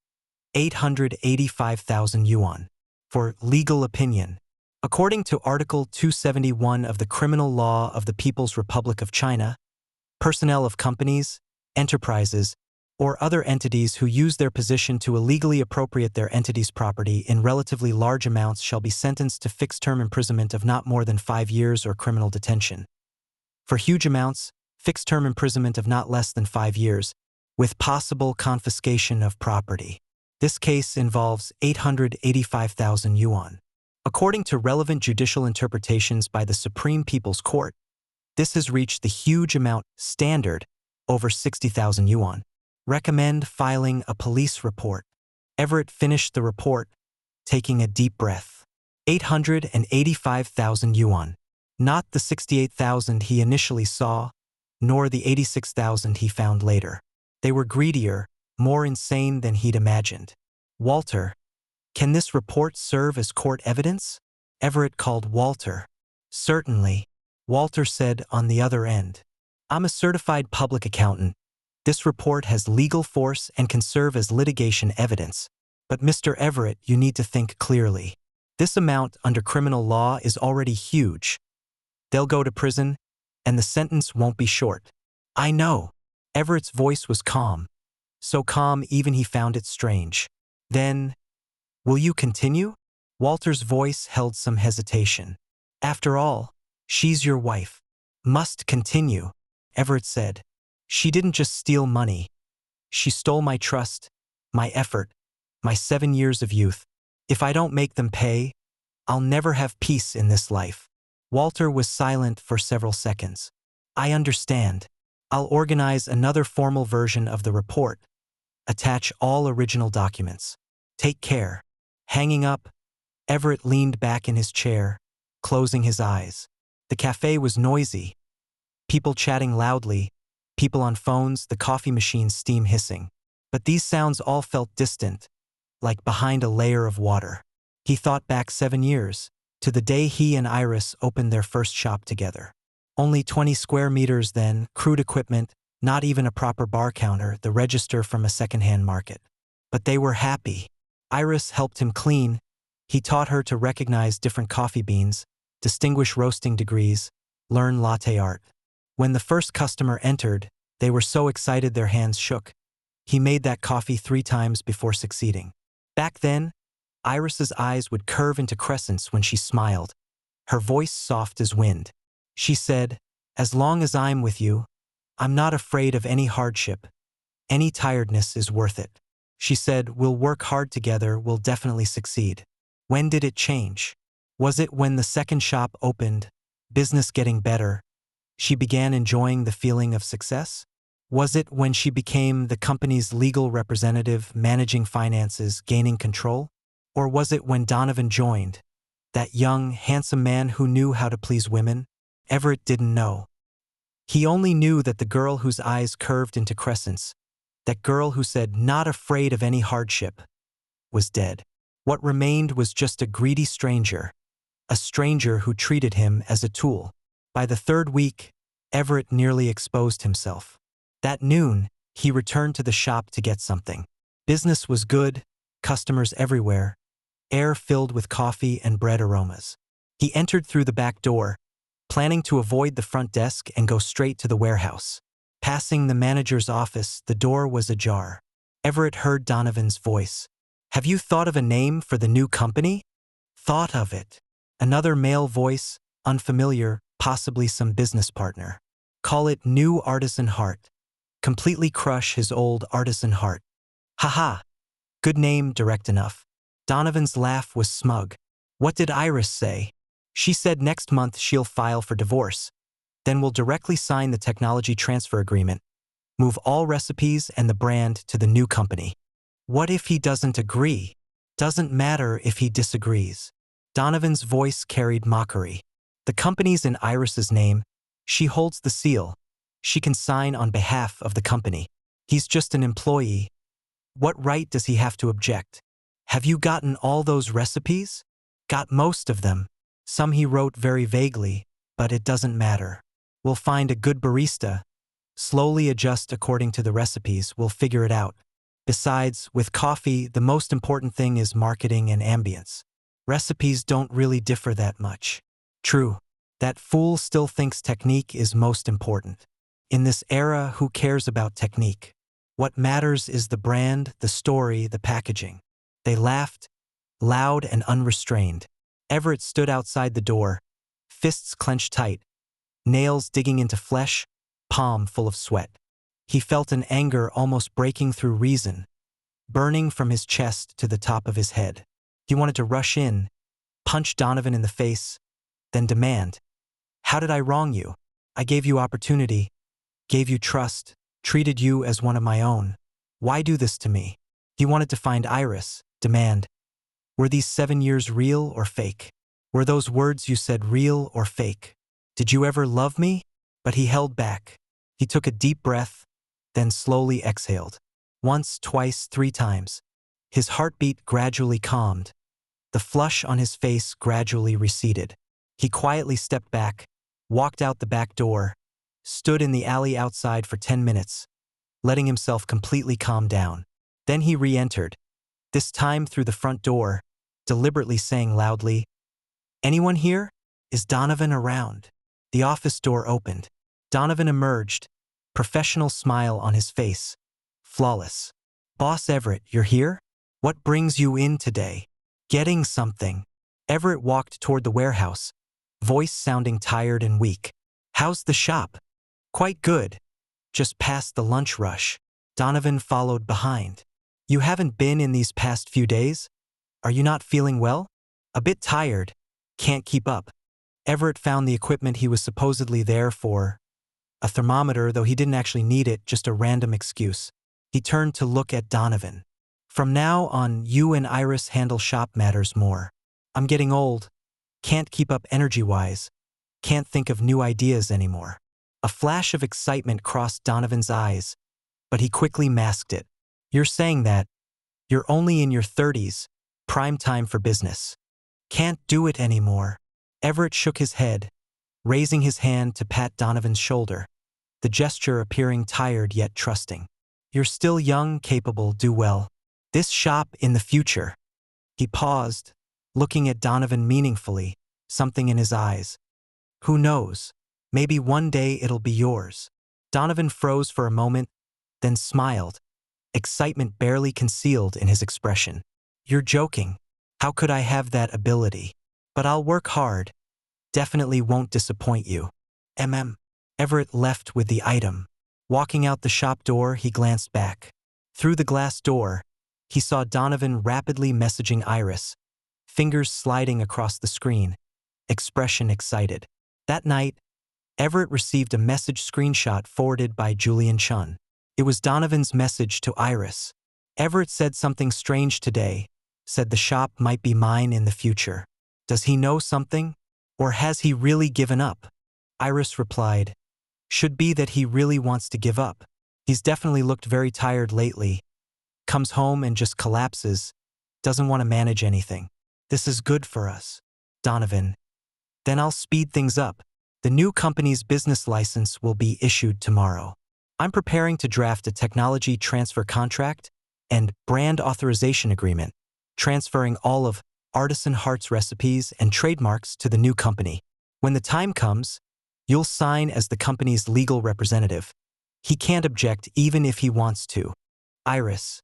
885,000 yuan. For legal opinion. According to Article 271 of the Criminal Law of the People's Republic of China, personnel of companies, enterprises, or other entities who use their position to illegally appropriate their entity's property in relatively large amounts shall be sentenced to fixed-term imprisonment of not more than 5 years or criminal detention. For huge amounts, fixed-term imprisonment of not less than 5 years, with possible confiscation of property. This case involves 885,000 yuan. According to relevant judicial interpretations by the Supreme People's Court, this has reached the huge amount standard, over 60,000 yuan. Recommend filing a police report. Everett finished the report, taking a deep breath. 885,000 yuan. Not the 68,000 he initially saw, nor the 86,000 he found later. They were greedier, more insane than he'd imagined. Walter, can this report serve as court evidence? Everett called Walter. Certainly, Walter said on the other end. I'm a certified public accountant, This report has legal force and can serve as litigation evidence. But Mr. Everett, you need to think clearly. This amount under criminal law is already huge. They'll go to prison, and the sentence won't be short. I know. Everett's voice was calm. So calm even he found it strange. Then, will you continue? Walter's voice held some hesitation. After all, she's your wife. Must continue, Everett said. She didn't just steal money. She stole my trust, my effort, my 7 years of youth. If I don't make them pay, I'll never have peace in this life. Walter was silent for several seconds. I understand. I'll organize another formal version of the report. Attach all original documents. Take care. Hanging up, Everett leaned back in his chair, closing his eyes. The cafe was noisy. People chatting loudly, people on phones, the coffee machine's steam hissing. But these sounds all felt distant, like behind a layer of water. He thought back 7 years, to the day he and Iris opened their first shop together. Only 20 square meters then, crude equipment, not even a proper bar counter, the register from a secondhand market. But they were happy. Iris helped him clean. He taught her to recognize different coffee beans, distinguish roasting degrees, learn latte art. When the first customer entered, they were so excited their hands shook. He made that coffee 3 times before succeeding. Back then, Iris's eyes would curve into crescents when she smiled, her voice soft as wind. She said, "As long as I'm with you, I'm not afraid of any hardship. Any tiredness is worth it." She said, "We'll work hard together, we'll definitely succeed." When did it change? Was it when the second shop opened, business getting better, she began enjoying the feeling of success? Was it when she became the company's legal representative, managing finances, gaining control? Or was it when Donovan joined, that young, handsome man who knew how to please women? Everett didn't know. He only knew that the girl whose eyes curved into crescents, that girl who said, "Not afraid of any hardship," was dead. What remained was just a greedy stranger, a stranger who treated him as a tool. By the 3rd week, Everett nearly exposed himself. That noon, he returned to the shop to get something. Business was good, customers everywhere, air filled with coffee and bread aromas. He entered through the back door, planning to avoid the front desk and go straight to the warehouse. Passing the manager's office, the door was ajar. Everett heard Donovan's voice. "Have you thought of a name for the new company?" "Thought of it." Another male voice, unfamiliar, possibly some business partner. "Call it New Artisan Heart. Completely crush his old artisan heart." "Haha. Good name, direct enough." Donovan's laugh was smug. "What did Iris say?" "She said next month she'll file for divorce. Then we'll directly sign the technology transfer agreement, move all recipes and the brand to the new company." "What if he doesn't agree?" "Doesn't matter if he disagrees." Donovan's voice carried mockery. "The company's in Iris's name. She holds the seal. She can sign on behalf of the company. He's just an employee. What right does he have to object?" "Have you gotten all those recipes?" "Got most of them. Some he wrote very vaguely, but it doesn't matter. We'll find a good barista. Slowly adjust according to the recipes, we'll figure it out. Besides, with coffee, the most important thing is marketing and ambience. Recipes don't really differ that much." "True. That fool still thinks technique is most important. In this era, who cares about technique? What matters is the brand, the story, the packaging." They laughed, loud and unrestrained. Everett stood outside the door, fists clenched tight, nails digging into flesh, palm full of sweat. He felt an anger almost breaking through reason, burning from his chest to the top of his head. He wanted to rush in, punch Donovan in the face, then demand, "How did I wrong you? I gave you opportunity, gave you trust, treated you as one of my own. Why do this to me?" He wanted to find Iris, demand, "Were these 7 years real or fake? Were those words you said real or fake? Did you ever love me?" But he held back. He took a deep breath, then slowly exhaled. Once, twice, 3 times. His heartbeat gradually calmed. The flush on his face gradually receded. He quietly stepped back, walked out the back door, stood in the alley outside for 10 minutes, letting himself completely calm down. Then he re-entered, this time through the front door, deliberately saying loudly, "Anyone here? Is Donovan around?" The office door opened. Donovan emerged, professional smile on his face. Flawless. "Boss Everett, you're here? What brings you in today?" "Getting something." Everett walked toward the warehouse, voice sounding tired and weak. "How's the shop?" "Quite good. Just past the lunch rush." Donovan followed behind. "You haven't been in these past few days? Are you not feeling well?" "A bit tired. Can't keep up." Everett found the equipment he was supposedly there for. A thermometer, though he didn't actually need it, just a random excuse. He turned to look at Donovan. "From now on, you and Iris handle shop matters more. I'm getting old. Can't keep up energy-wise. Can't think of new ideas anymore." A flash of excitement crossed Donovan's eyes, but he quickly masked it. "You're saying that you're only in your 30s, prime time for business. Can't do it anymore." Everett shook his head, raising his hand to pat Donovan's shoulder, the gesture appearing tired yet trusting. "You're still young, capable, do well. This shop in the future." He paused, looking at Donovan meaningfully, something in his eyes. "Who knows? Maybe one day it'll be yours." Donovan froze for a moment, then smiled, excitement barely concealed in his expression. "You're joking. How could I have that ability? But I'll work hard. Definitely won't disappoint you. Everett left with the item. Walking out the shop door, he glanced back. Through the glass door, he saw Donovan rapidly messaging Iris, fingers sliding across the screen, expression excited. That night, Everett received a message screenshot forwarded by Julian Chun. It was Donovan's message to Iris. "Everett said something strange today, said the shop might be mine in the future. Does he know something? Or has he really given up?" Iris replied, "Should be that he really wants to give up. He's definitely looked very tired lately. Comes home and just collapses. Doesn't want to manage anything. This is good for us." Donovan, "Then I'll speed things up. The new company's business license will be issued tomorrow. I'm preparing to draft a technology transfer contract and brand authorization agreement, transferring all of Artisan Heart's recipes and trademarks to the new company. When the time comes, you'll sign as the company's legal representative. He can't object even if he wants to." Iris,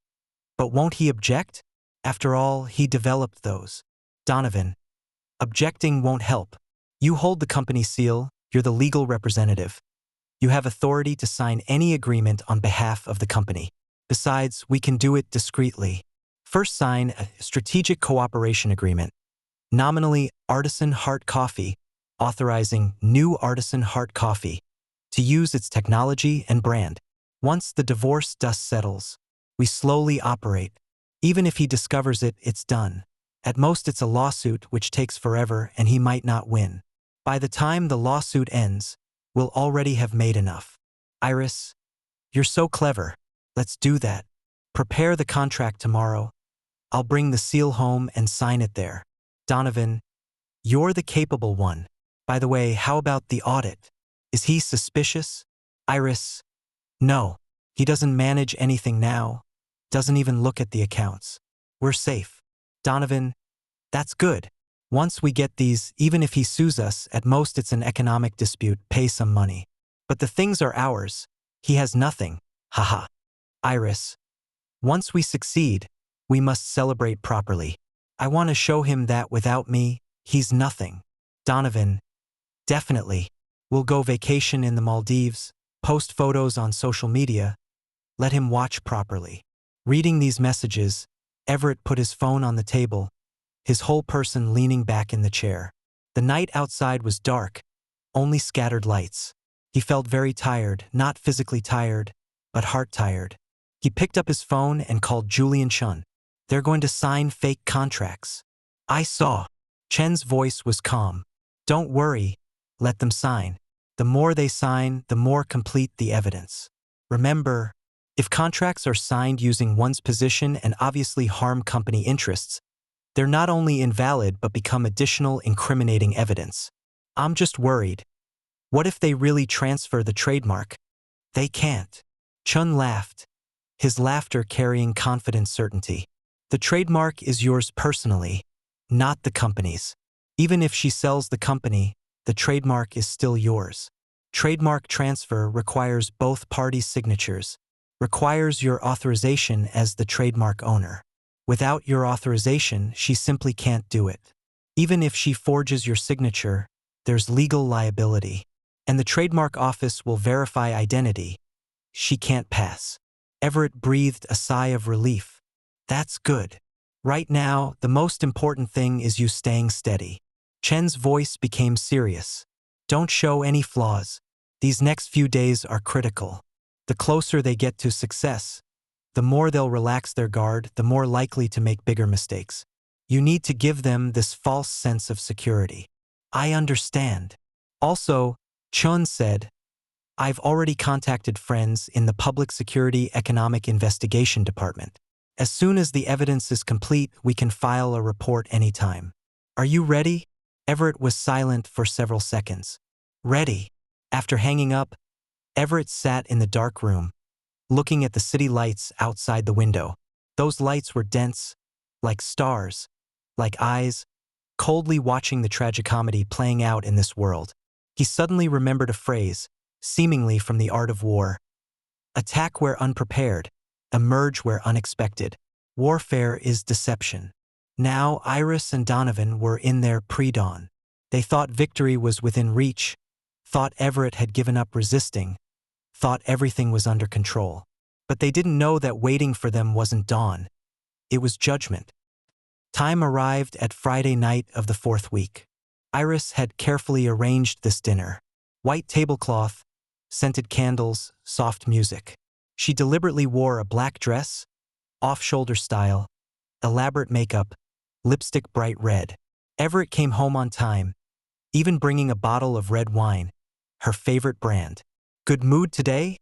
"But won't he object? After all, he developed those." Donovan, "Objecting won't help. You hold the company seal, you're the legal representative. You have authority to sign any agreement on behalf of the company. Besides, we can do it discreetly. First sign a strategic cooperation agreement, nominally Artisan Heart Coffee, authorizing new Artisan Heart Coffee to use its technology and brand. Once the divorce dust settles, we slowly operate. Even if he discovers it, it's done. At most it's a lawsuit which takes forever and he might not win. By the time the lawsuit ends, we'll already have made enough." Iris, "You're so clever. Let's do that. Prepare the contract tomorrow. I'll bring the seal home and sign it there." Donovan, "You're the capable one. By the way, how about the audit? Is he suspicious?" Iris, "No. He doesn't manage anything now. Doesn't even look at the accounts. We're safe." Donovan, "That's good. Once we get these, even if he sues us, at most it's an economic dispute, pay some money. But the things are ours. He has nothing. Haha." Iris, "Once we succeed, we must celebrate properly. I want to show him that without me, he's nothing." Donovan, "Definitely. We'll go vacation in the Maldives, post photos on social media. Let him watch properly." Reading these messages, Everett put his phone on the table, his whole person leaning back in the chair. The night outside was dark, only scattered lights. He felt very tired, not physically tired, but heart tired. He picked up his phone and called Julian Chun. "They're going to sign fake contracts." "I saw." Chen's voice was calm. "Don't worry, let them sign. The more they sign, the more complete the evidence. Remember, if contracts are signed using one's position and obviously harm company interests, they're not only invalid but become additional incriminating evidence. I'm just worried. What if they really transfer the trademark? They can't." Chun laughed, his laughter carrying confident certainty. The trademark is yours personally, not the company's. Even if she sells the company, the trademark is still yours. Trademark transfer requires both parties' signatures, requires your authorization as the trademark owner. Without your authorization, she simply can't do it. Even if she forges your signature, there's legal liability, and the trademark office will verify identity. She can't pass. Everett breathed a sigh of relief. That's good. Right now, the most important thing is you staying steady. Chen's voice became serious. Don't show any flaws. These next few days are critical. The closer they get to success, the more they'll relax their guard, the more likely to make bigger mistakes. You need to give them this false sense of security. I understand. Also, Chun said, I've already contacted friends in the Public Security Economic Investigation Department. As soon as the evidence is complete, we can file a report anytime. Are you ready? Everett was silent for several seconds. Ready. After hanging up, Everett sat in the dark room, looking at the city lights outside the window. Those lights were dense, like stars, like eyes, coldly watching the tragicomedy playing out in this world. He suddenly remembered a phrase, seemingly from The Art of War. Attack where unprepared, emerge where unexpected. Warfare is deception. Now Iris and Donovan were in their pre-dawn. They thought victory was within reach, thought Everett had given up resisting, thought everything was under control. But they didn't know that waiting for them wasn't dawn. It was judgment. Time arrived at Friday night of the 4th week. Iris had carefully arranged this dinner. White tablecloth, scented candles, soft music. She deliberately wore a black dress, off-shoulder style, elaborate makeup, lipstick bright red. Everett came home on time, even bringing a bottle of red wine, her favorite brand. Good mood today?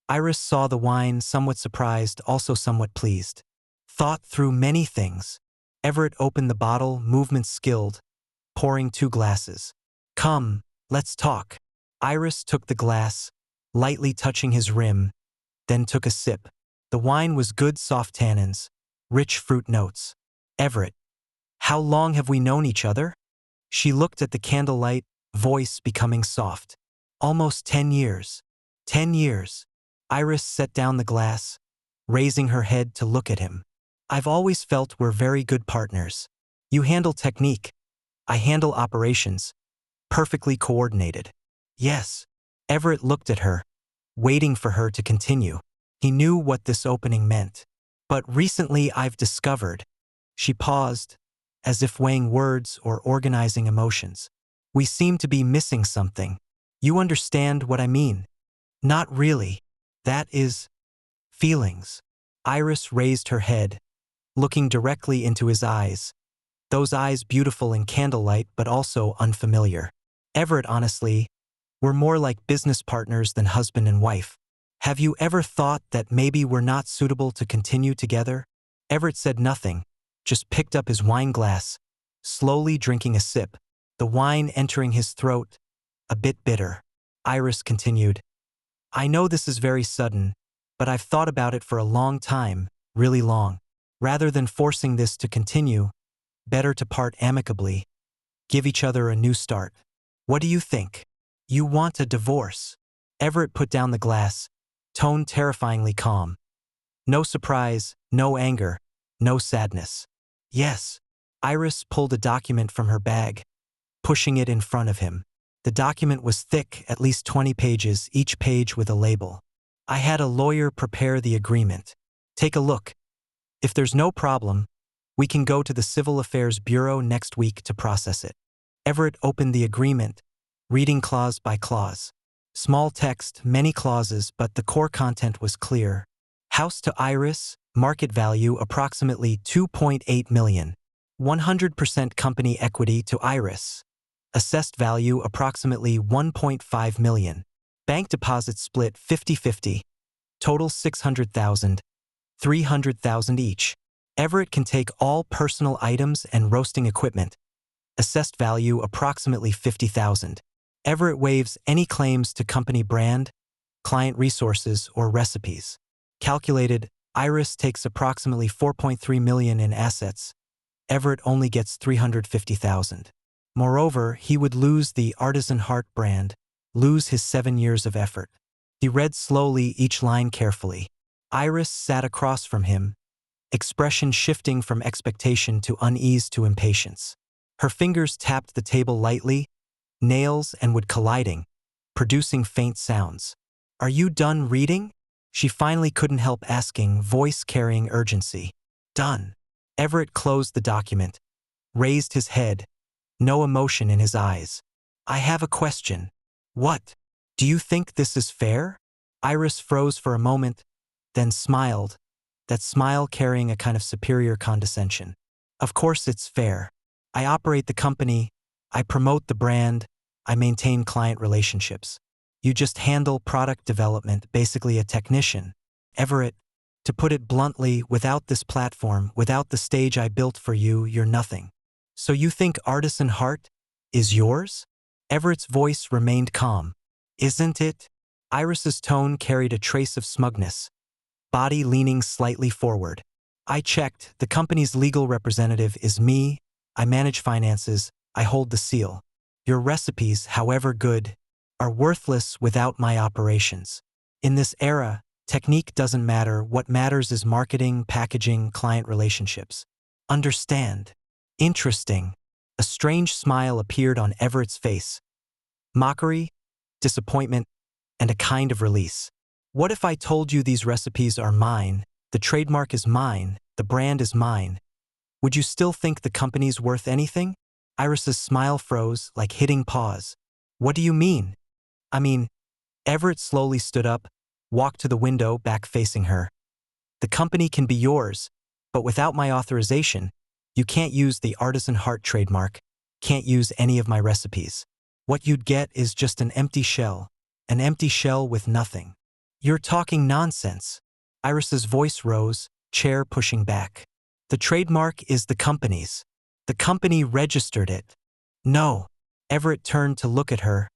Iris saw the wine, somewhat surprised, also somewhat pleased. Thought through many things. Everett opened the bottle, movement skilled, pouring 2 glasses. Come, let's talk. Iris took the glass, lightly touching his rim, then took a sip. The wine was good, soft tannins, rich fruit notes. Everett, how long have we known each other? She looked at the candlelight, voice becoming soft. Almost 10 years. 10 years. Iris set down the glass, raising her head to look at him. I've always felt we're very good partners. You handle technique. I handle operations. Perfectly coordinated. Yes. Everett looked at her, waiting for her to continue. He knew what this opening meant. But recently I've discovered. She paused, as if weighing words or organizing emotions. We seem to be missing something. You understand what I mean? Not really. That is, feelings. Iris raised her head, looking directly into his eyes. Those eyes beautiful in candlelight but also unfamiliar. Everett, honestly, we're more like business partners than husband and wife. Have you ever thought that maybe we're not suitable to continue together? Everett said nothing, just picked up his wine glass, slowly drinking a sip, the wine entering his throat, a bit bitter. Iris continued, I know this is very sudden, but I've thought about it for a long time, really long. Rather than forcing this to continue, better to part amicably, give each other a new start. What do you think? You want a divorce? Everett put down the glass, tone terrifyingly calm. No surprise, no anger, no sadness. Yes. Iris pulled a document from her bag, pushing it in front of him. The document was thick, at least 20 pages, each page with a label. I had a lawyer prepare the agreement. Take a look. If there's no problem, we can go to the Civil Affairs Bureau next week to process it. Everett opened the agreement, reading clause by clause. Small text, many clauses, but the core content was clear. House to Iris, market value approximately $2.8 million. 100% company equity to Iris. Assessed value approximately $1.5 million. Bank deposits split 50-50. Total $600,000. $300,000 each. Everett can take all personal items and roasting equipment. Assessed value approximately $50,000. Everett waives any claims to company brand, client resources, or recipes. Calculated, Iris takes approximately 4.3 million in assets. Everett only gets 350,000. Moreover, he would lose the Artisan Heart brand, lose his 7 years of effort. He read slowly, each line carefully. Iris sat across from him, expression shifting from expectation to unease to impatience. Her fingers tapped the table lightly, nails and wood colliding, producing faint sounds. "Are you done reading?" She finally couldn't help asking, voice carrying urgency. "Done." Everett closed the document, raised his head, no emotion in his eyes. "I have a question." "What? Do you think this is fair?" Iris froze for a moment, then smiled, that smile carrying a kind of superior condescension. "Of course it's fair. I operate the company, I promote the brand, I maintain client relationships. You just handle product development, basically a technician. Everett, to put it bluntly, without this platform, without the stage I built for you, you're nothing. So you think Artisan Heart is yours?" Everett's voice remained calm. "Isn't it?" Iris's tone carried a trace of smugness, body leaning slightly forward. "I checked, the company's legal representative is me, I manage finances, I hold the seal. Your recipes, however good, are worthless without my operations. In this era, technique doesn't matter, what matters is marketing, packaging, client relationships. Understand?" "Interesting." A strange smile appeared on Everett's face. Mockery, disappointment, and a kind of release. "What if I told you these recipes are mine, the trademark is mine, the brand is mine? Would you still think the company's worth anything?" Iris's smile froze, like hitting pause. "What do you mean?" "I mean," Everett slowly stood up, walked to the window, back facing her. "The company can be yours, but without my authorization, you can't use the Artisan Heart trademark, can't use any of my recipes. What you'd get is just an empty shell with nothing." "You're talking nonsense." Iris's voice rose, chair pushing back. "The trademark is the company's. The company registered it." "No." Everett turned to look at her,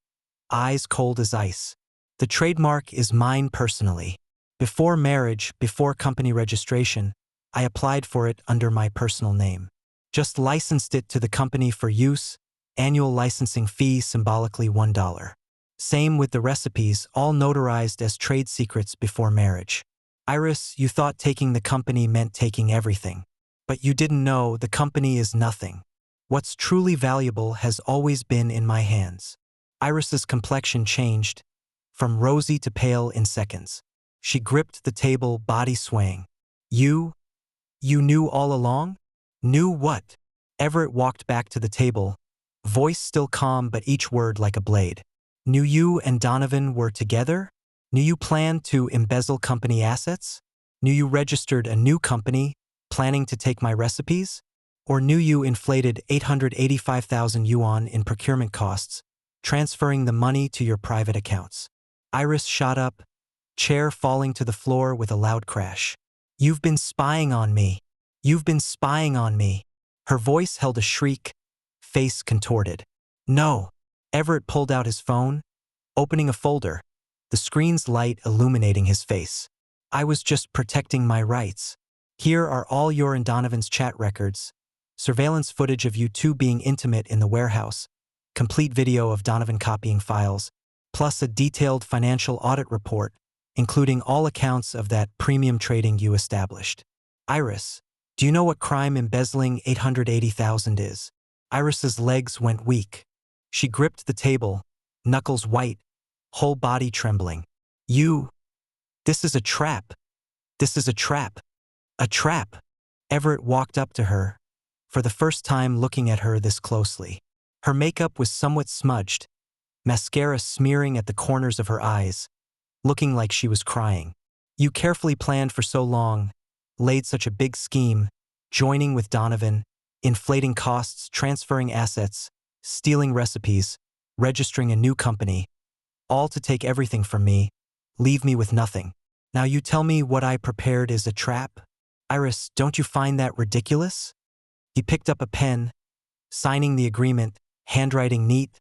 eyes cold as ice. "The trademark is mine personally. Before marriage, before company registration, I applied for it under my personal name. Just licensed it to the company for use, annual licensing fee symbolically $1. Same with the recipes, all notarized as trade secrets before marriage. Iris, you thought taking the company meant taking everything. But you didn't know the company is nothing. What's truly valuable has always been in my hands." Iris's complexion changed, from rosy to pale in seconds. She gripped the table, body swaying. You knew all along?" "Knew what?" Everett walked back to the table, voice still calm but each word like a blade. "Knew you and Donovan were together? Knew you planned to embezzle company assets? Knew you registered a new company, planning to take my recipes? Or knew you inflated 885,000 yuan in procurement costs, transferring the money to your private accounts?" Iris shot up, chair falling to the floor with a loud crash. "You've been spying on me. You've been spying on me." Her voice held a shriek, face contorted. "No." Everett pulled out his phone, opening a folder, the screen's light illuminating his face. "I was just protecting my rights. Here are all your and Donovan's chat records, surveillance footage of you two being intimate in the warehouse, complete video of Donovan copying files, plus a detailed financial audit report, including all accounts of that premium trading you established. Iris, do you know what crime embezzling 880,000 is?" Iris's legs went weak. She gripped the table, knuckles white, whole body trembling. This is a trap. This is a trap. A trap." Everett walked up to her, for the first time looking at her this closely. Her makeup was somewhat smudged, mascara smearing at the corners of her eyes, looking like she was crying. "You carefully planned for so long, laid such a big scheme, joining with Donovan, inflating costs, transferring assets, stealing recipes, registering a new company, all to take everything from me, leave me with nothing. Now you tell me what I prepared is a trap? Iris, don't you find that ridiculous?" He picked up a pen, signing the agreement, handwriting neat,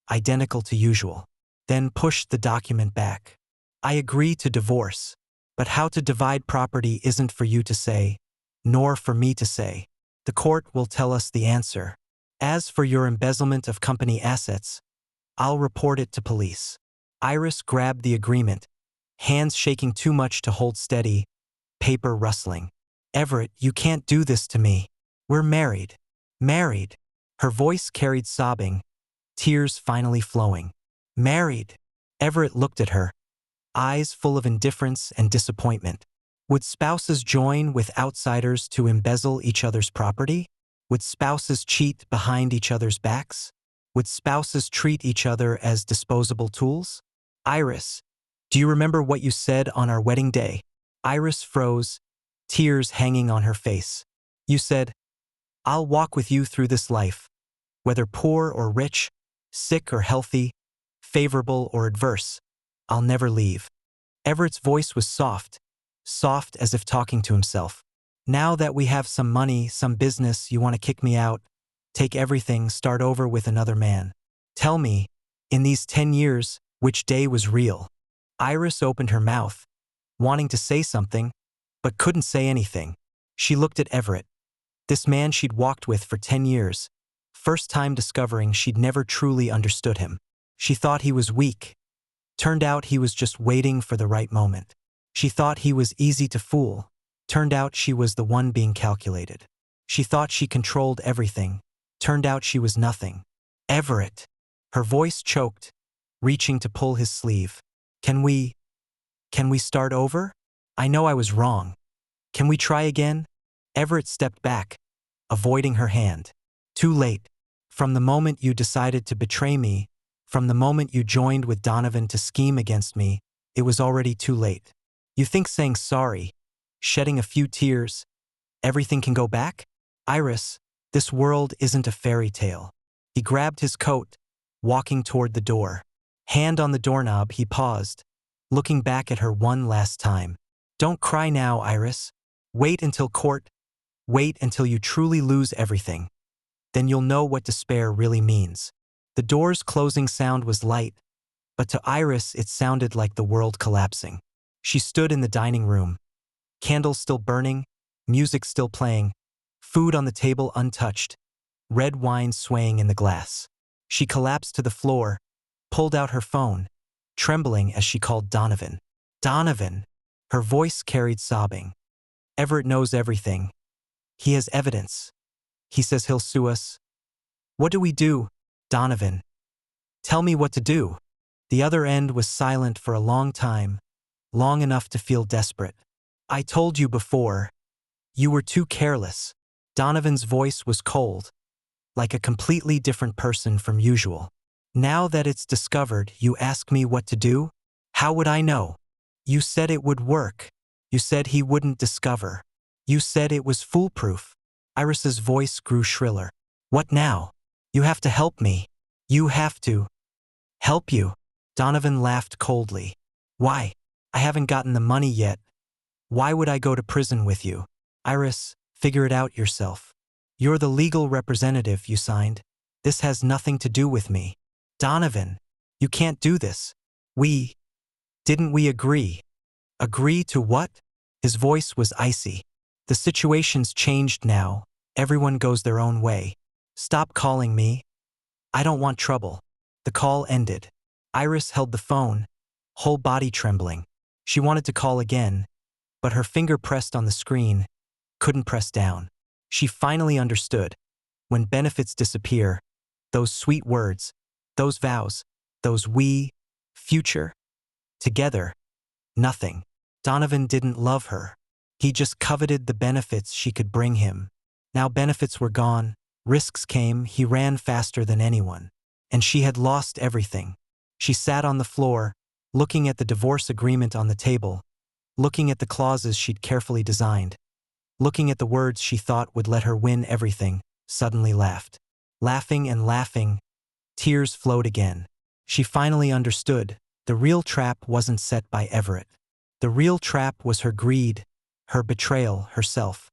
identical to usual, then pushed the document back. I agree to divorce. But how to divide property isn't for you to say, nor for me to say. The court will tell us the answer. As for your embezzlement of company assets, I'll report it to police. Iris grabbed the agreement, hands shaking too much to hold steady, paper rustling. Everett, you can't do this to me. We're married. Married. Her voice carried sobbing, tears finally flowing. Married. Everett looked at her, eyes full of indifference and disappointment. Would spouses join with outsiders to embezzle each other's property? Would spouses cheat behind each other's backs? Would spouses treat each other as disposable tools? Iris, do you remember what you said on our wedding day? Iris froze, tears hanging on her face. You said, I'll walk with you through this life, whether poor or rich, sick or healthy, favorable or adverse. I'll never leave. Everett's voice was soft, soft as if talking to himself. Now that we have some money, some business, you want to kick me out, take everything, start over with another man. Tell me, in these 10 years, which day was real? Iris opened her mouth, wanting to say something, but couldn't say anything. She looked at Everett, this man she'd walked with for 10 years, first time discovering she'd never truly understood him. She thought he was weak. Turned out he was just waiting for the right moment. She thought he was easy to fool. Turned out she was the one being calculated. She thought she controlled everything. Turned out she was nothing. Everett. Her voice choked, reaching to pull his sleeve. Can we start over? I know I was wrong. Can we try again? Everett stepped back, avoiding her hand. Too late. From the moment you decided to betray me, from the moment you joined with Donovan to scheme against me, it was already too late. You think saying sorry, shedding a few tears, everything can go back? Iris, this world isn't a fairy tale. He grabbed his coat, walking toward the door. Hand on the doorknob, he paused, looking back at her one last time. Don't cry now, Iris. Wait until court. Wait until you truly lose everything. Then you'll know what despair really means. The door's closing sound was light, but to Iris it sounded like the world collapsing. She stood in the dining room, candles still burning, music still playing, food on the table untouched, red wine swaying in the glass. She collapsed to the floor, pulled out her phone, trembling as she called Donovan. Donovan! Her voice carried sobbing. Everett knows everything. He has evidence. He says he'll sue us. What do we do, Donovan? Tell me what to do. The other end was silent for a long time, long enough to feel desperate. I told you before. You were too careless. Donovan's voice was cold, like a completely different person from usual. Now that it's discovered, you ask me what to do? How would I know? You said it would work. You said he wouldn't discover. You said it was foolproof. Iris's voice grew shriller. What now? You have to help me. You have to. Help you? Donovan laughed coldly. Why? I haven't gotten the money yet. Why would I go to prison with you? Iris, figure it out yourself. You're the legal representative you signed. This has nothing to do with me. Donovan, you can't do this. Didn't we agree? Agree to what? His voice was icy. The situation's changed now. Everyone goes their own way. Stop calling me. I don't want trouble. The call ended. Iris held the phone, whole body trembling. She wanted to call again, but her finger pressed on the screen, couldn't press down. She finally understood. When benefits disappear, those sweet words, those vows, those future, together, nothing. Donovan didn't love her. He just coveted the benefits she could bring him. Now benefits were gone, risks came, he ran faster than anyone. And she had lost everything. She sat on the floor, looking at the divorce agreement on the table, looking at the clauses she'd carefully designed, looking at the words she thought would let her win everything, suddenly laughed. Laughing and laughing, tears flowed again. She finally understood. The real trap wasn't set by Everett. The real trap was her greed, her betrayal, herself.